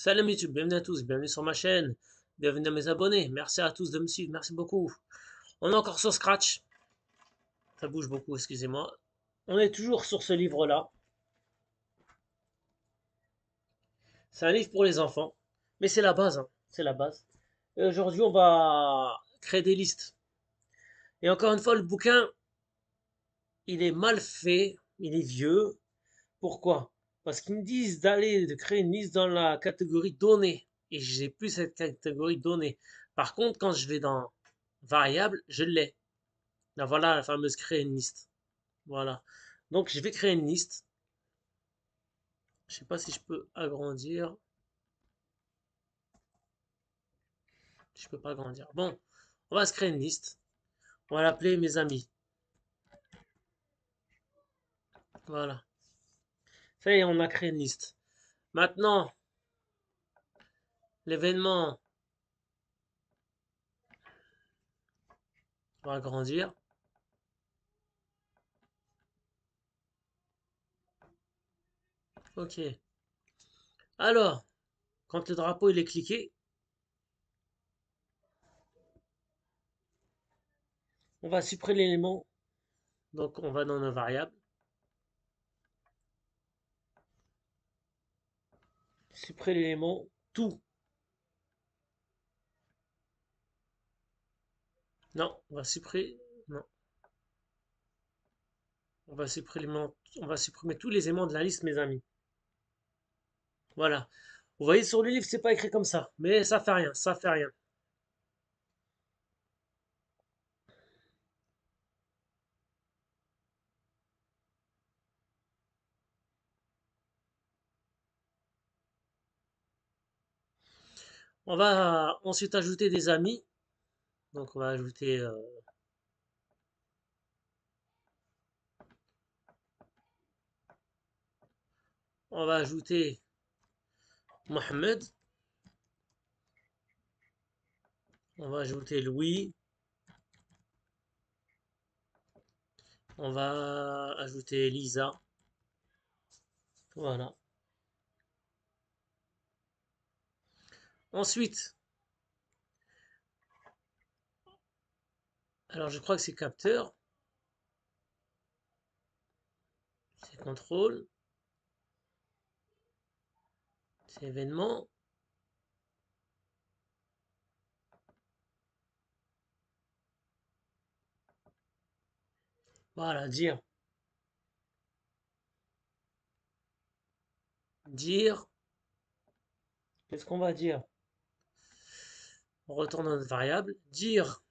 Salam YouTube, bienvenue à tous, bienvenue sur ma chaîne, bienvenue à mes abonnés, merci à tous de me suivre, merci beaucoup. On est encore sur Scratch, ça bouge beaucoup, excusez-moi. On est toujours sur ce livre-là. C'est un livre pour les enfants, mais c'est la base, hein, c'est la base. Et aujourd'hui, on va créer des listes. Et encore une fois, le bouquin, il est mal fait, il est vieux. Pourquoi? Parce qu'ils me disent de créer une liste dans la catégorie données. Et j'ai plus cette catégorie données. Par contre, quand je vais dans variable, je l'ai. Là, voilà la fameuse créer une liste. Voilà. Donc, je vais créer une liste. Je sais pas si je peux agrandir. Je peux pas agrandir. Bon, on va se créer une liste. On va l'appeler mes amis. Voilà. Ça y est, on a créé une liste. Maintenant, l'événement, on va agrandir. Ok. Alors, quand le drapeau il est cliqué, on va supprimer l'élément. Donc, on va dans nos variables. Supprimer l'élément tout. Non, on va supprimer. Non. On va supprimer tous les éléments de la liste, mes amis. Voilà. Vous voyez sur le livre, c'est pas écrit comme ça, mais ça fait rien, ça fait rien. On va ensuite ajouter des amis. Donc on va ajouter Mohamed. On va ajouter Louis. On va ajouter Lisa. Voilà. Ensuite, alors je crois que c'est capteur, c'est contrôle, c'est événement. Voilà, dire. Dire. Qu'est-ce qu'on va dire? On retourne dans notre variable. Dire.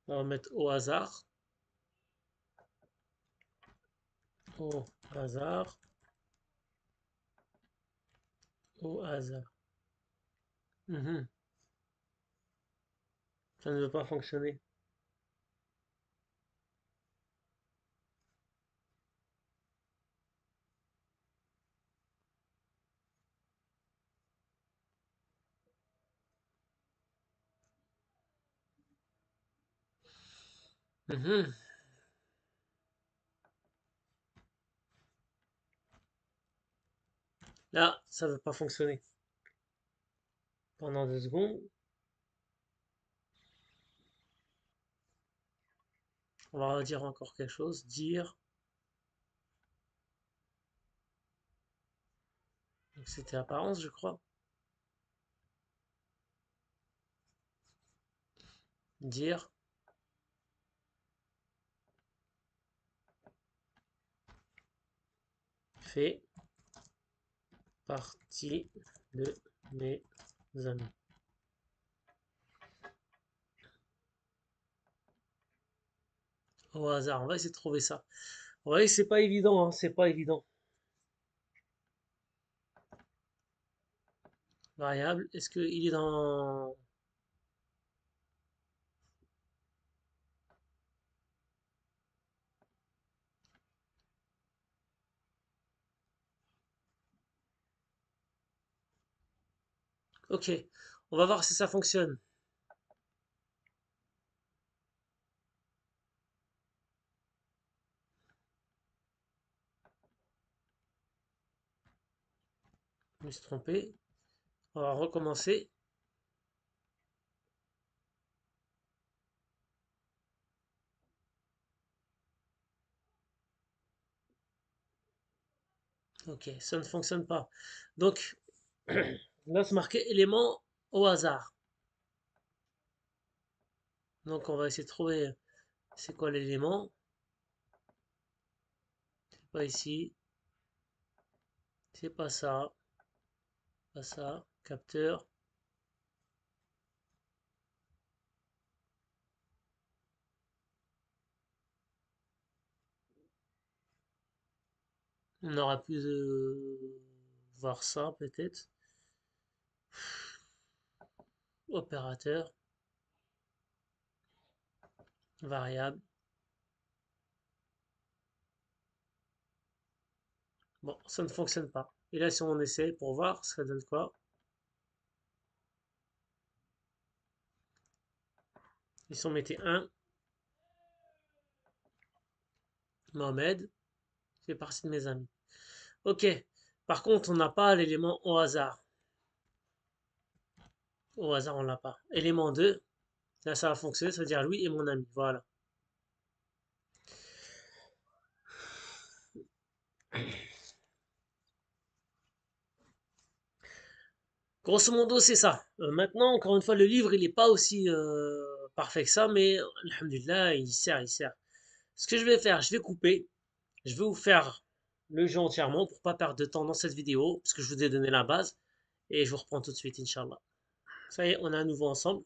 On va mettre au hasard. Au hasard. Au hasard. Mhm. Ça ne veut pas fonctionner. Mhm. Là, ça ne veut pas fonctionner. Pendant 2 secondes, on va redire encore quelque chose. Dire. Donc c'était apparence, je crois. Dire. Fait partie de mes amis. Au hasard, on va essayer de trouver ça. Vous voyez, c'est pas évident, hein, c'est pas évident. Variable, est-ce qu'il est dans... Ok, on va voir si ça fonctionne. me suis trompé. On va recommencer. Ok, ça ne fonctionne pas. Donc, là, c'est marqué élément au hasard. Donc, on va essayer de trouver c'est quoi l'élément. C'est pas ici. C'est pas ça. Pas ça. Capteur. On aura pu voir ça peut-être. Opérateur. Variable. Bon, ça ne fonctionne pas. Et là, si on essaie pour voir, ça donne quoi? Ils sont mettés 1. Mohamed. C'est partie de mes amis. Ok. Par contre, on n'a pas l'élément au hasard. Au hasard, on l'a pas. Élément 2. Là, ça va fonctionner. Ça veut dire lui et mon ami. Voilà. Grosso modo, c'est ça. Maintenant, encore une fois, le livre, il n'est pas aussi parfait que ça, mais alhamdulillah, il sert, il sert. Ce que je vais faire, je vais couper. Je vais vous faire le jeu entièrement pour pas perdre de temps dans cette vidéo, parce que je vous ai donné la base. Et je vous reprends tout de suite, Inch'Allah. Ça y est, on est à nouveau ensemble.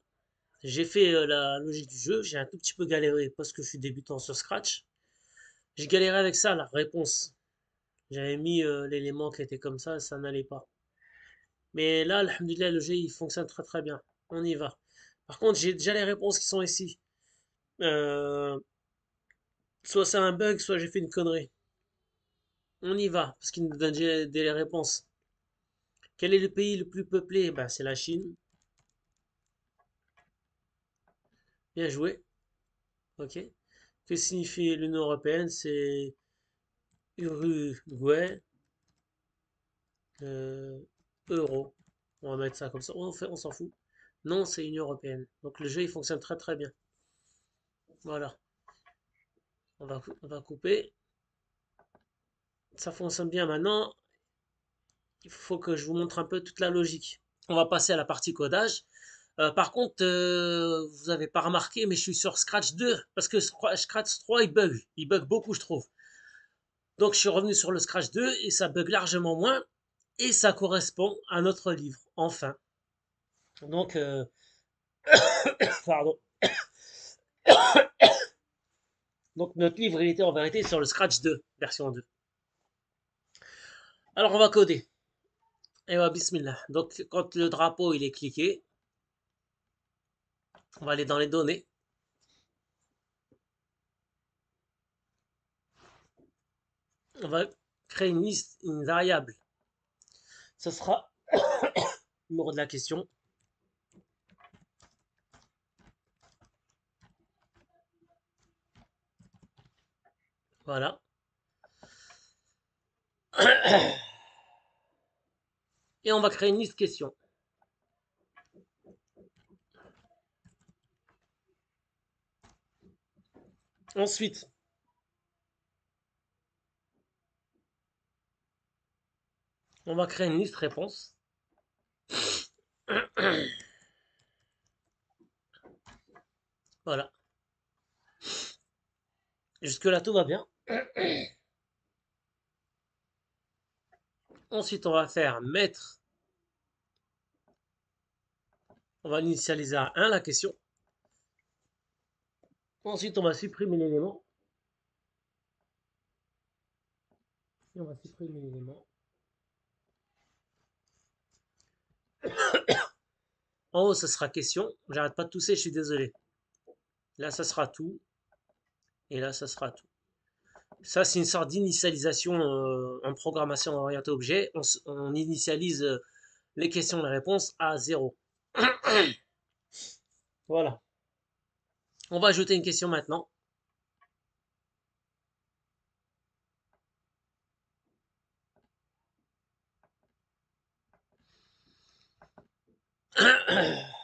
J'ai fait la logique du jeu. J'ai un tout petit peu galéré parce que je suis débutant sur Scratch. J'ai galéré avec ça, la réponse. J'avais mis l'élément qui était comme ça n'allait pas. Mais là, alhamdoulilah, le jeu il fonctionne très très bien. On y va. Par contre, j'ai déjà les réponses qui sont ici. Euh, soit c'est un bug, soit j'ai fait une connerie. On y va, parce qu'il nous donne déjà des réponses. Quel est le pays le plus peuplé? Ben, c'est la Chine. Bien joué. Ok. Que signifie l'Union européenne? C'est Uruguay, euh, euro. On va mettre ça comme ça. On s'en fout. Non, c'est Union européenne. Donc le jeu il fonctionne très très bien. Voilà. On va couper. Ça fonctionne bien maintenant. Il faut que je vous montre un peu toute la logique. On va passer à la partie codage. Par contre, vous n'avez pas remarqué, mais je suis sur Scratch 2 parce que Scratch 3 il bug. Il bug beaucoup, je trouve. Donc je suis revenu sur le Scratch 2 et ça bug largement moins et ça correspond à notre livre, enfin. Donc, pardon. Donc notre livre, il était en vérité sur le Scratch 2, version 2. Alors on va coder. Et va bismillah. Donc quand le drapeau il est cliqué, on va aller dans les données. On va créer une liste, une variable. Ce sera le numéro de la question. Voilà. Et on va créer une liste question. Ensuite, on va créer une liste réponse. Voilà. Jusque-là, tout va bien. Ensuite, on va faire mettre. On va l'initialiser à 1 la question. Ensuite, on va supprimer l'élément. Et on va supprimer l'élément. En haut, ce sera question. J'arrête pas de tousser, je suis désolé. Là, ça sera tout. Et là, ça sera tout. Ça, c'est une sorte d'initialisation en programmation orientée objet. On initialise les questions et les réponses à 0. Voilà. On va ajouter une question maintenant.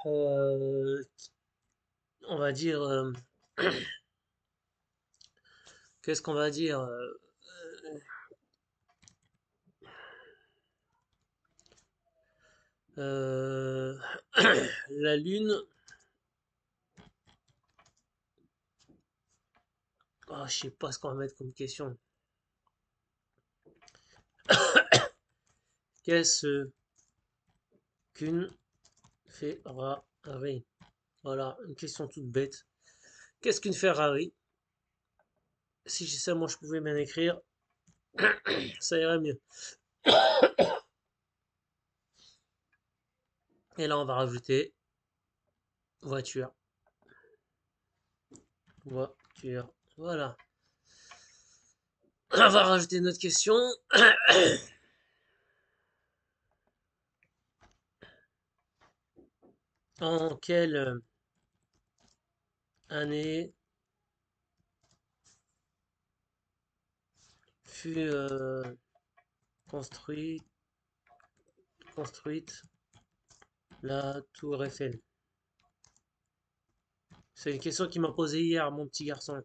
Euh, on va dire, qu'est-ce qu'on va dire? Euh, la Lune. Oh, je sais pas ce qu'on va mettre comme question. Qu'est-ce qu'une Ferrari? Voilà, une question toute bête. Qu'est-ce qu'une Ferrari? Si seulement je pouvais bien écrire, ça irait mieux. Et là, on va rajouter voiture. Voiture. Voilà. On va rajouter une autre question. En quelle année fut construite, construite la Tour Eiffel? C'est une question qu'il m'a posée hier, mon petit garçon.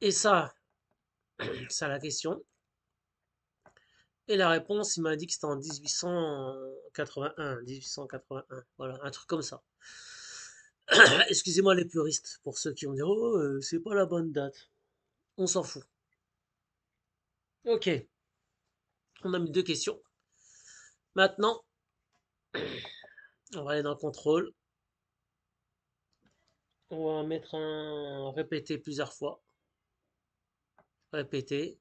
Et ça, c'est la question. Et la réponse, il m'a dit que c'était en 1881. 1881. Voilà, un truc comme ça. Excusez-moi les puristes, pour ceux qui vont dire, oh, c'est pas la bonne date. On s'en fout. Ok, on a mis deux questions. Maintenant, on va aller dans le contrôle. On va mettre un répéter plusieurs fois. Répéter.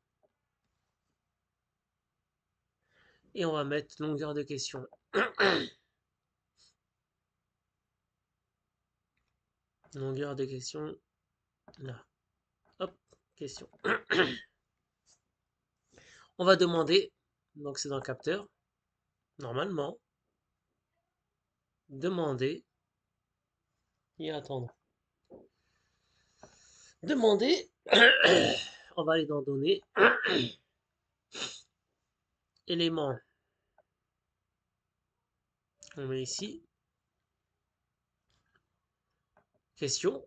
Et on va mettre longueur de question. Longueur de question. Là. Hop, question. On va demander, donc c'est dans le capteur, normalement, demander et attendre. Demander, on va aller dans données, éléments, on met ici, question,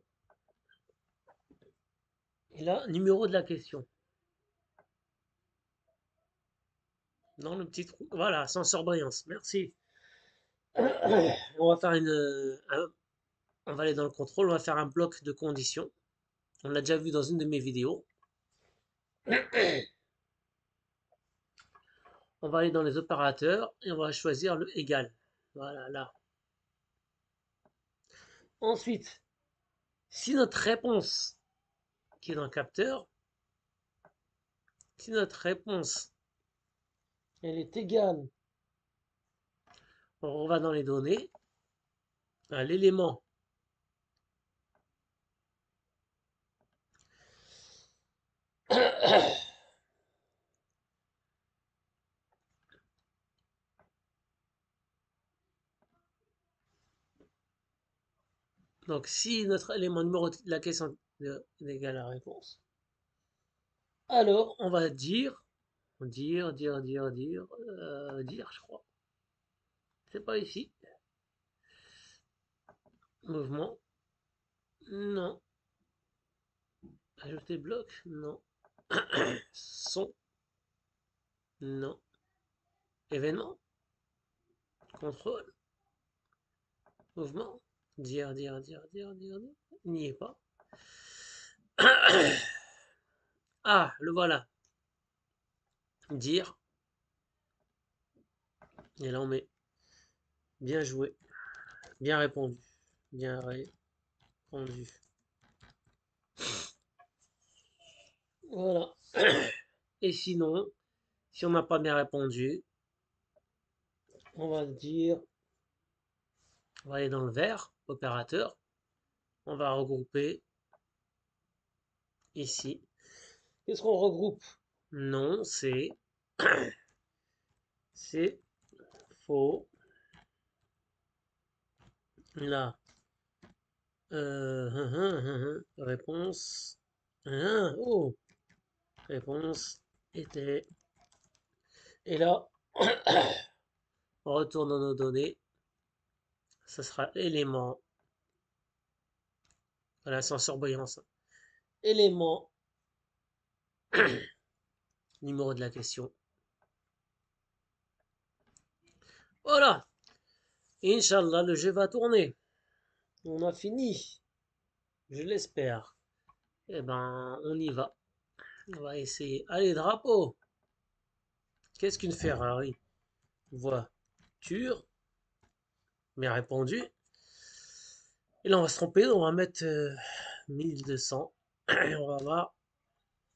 et là, numéro de la question. Dans le petit trou, voilà, sans surbrillance, merci. On va faire on va aller dans le contrôle, on va faire un bloc de conditions. On l'a déjà vu dans une de mes vidéos. On va aller dans les opérateurs et on va choisir le égal. Voilà, là. Ensuite, si notre réponse qui est dans le capteur, si notre réponse elle est égale, on va dans les données, à l'élément donc si notre élément numéro de la question est égal à la réponse, alors on va dire, je crois. C'est pas ici. Mouvement, non. Ajouter bloc, non. Son, non. Événement, contrôle, mouvement, il n'y est pas. Ah, le voilà. Dire. Et là, on met bien joué, bien répondu, bien répondu. Voilà. Et sinon, si on n'a pas bien répondu, on va dire, on va aller dans le vert, opérateur. On va regrouper ici. Qu'est-ce qu'on regroupe? Non, c'est faux. Là, réponse. Oh, réponse était. Et là, on retourne dans nos données. Ça sera élément. Voilà, c'est en surbrillance. Élément, numéro de la question. Voilà. Inch'Allah, le jeu va tourner. On a fini. Je l'espère. Eh ben, on y va. On va essayer. Allez, drapeau. Qu'est-ce qu'une Ferrari? Voiture. Bien répondu. Et là, on va se tromper. On va mettre 1200. Et on va voir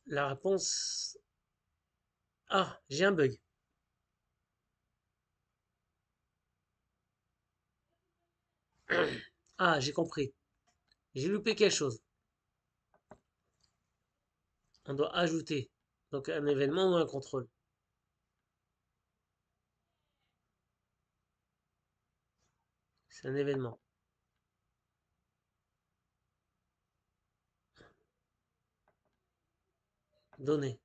la réponse. Ah, j'ai un bug. Ah, j'ai compris. J'ai loupé quelque chose. On doit ajouter. Donc un événement ou un contrôle. C'est un événement. Donner.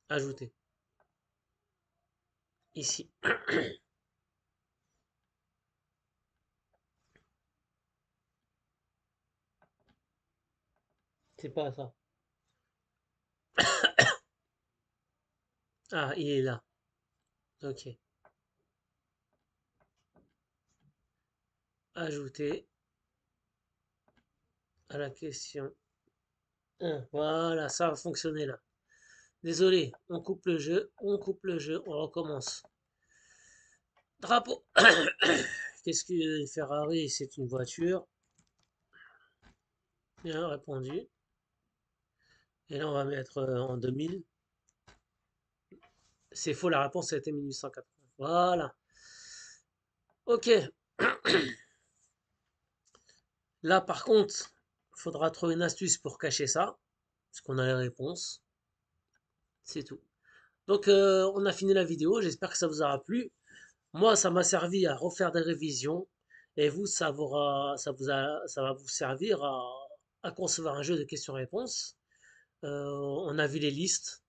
Ajouter. Ici. C'est pas ça. Ah, il est là. Ok. Ajouter à la question 1. Voilà, ça va fonctionner là. Désolé, on coupe le jeu, on recommence. Drapeau. Qu'est-ce qu'une Ferrari? C'est une voiture. Bien répondu. Et là, on va mettre en 2000. C'est faux, la réponse c'était 1880. Voilà. Ok. Là, par contre, il faudra trouver une astuce pour cacher ça. Parce qu'on a les réponses. C'est tout. Donc, on a fini la vidéo. J'espère que ça vous aura plu. Moi, ça m'a servi à refaire des révisions. Et vous, ça va vous servir à concevoir un jeu de questions-réponses. On a vu les listes.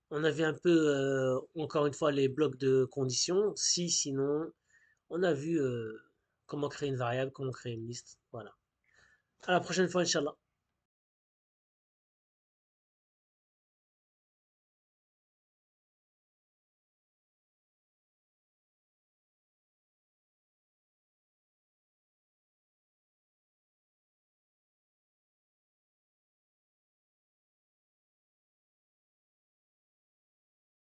On a vu un peu, encore une fois, les blocs de conditions. Si, sinon. On a vu comment créer une variable, comment créer une liste. Voilà. À la prochaine fois, Inch'Allah.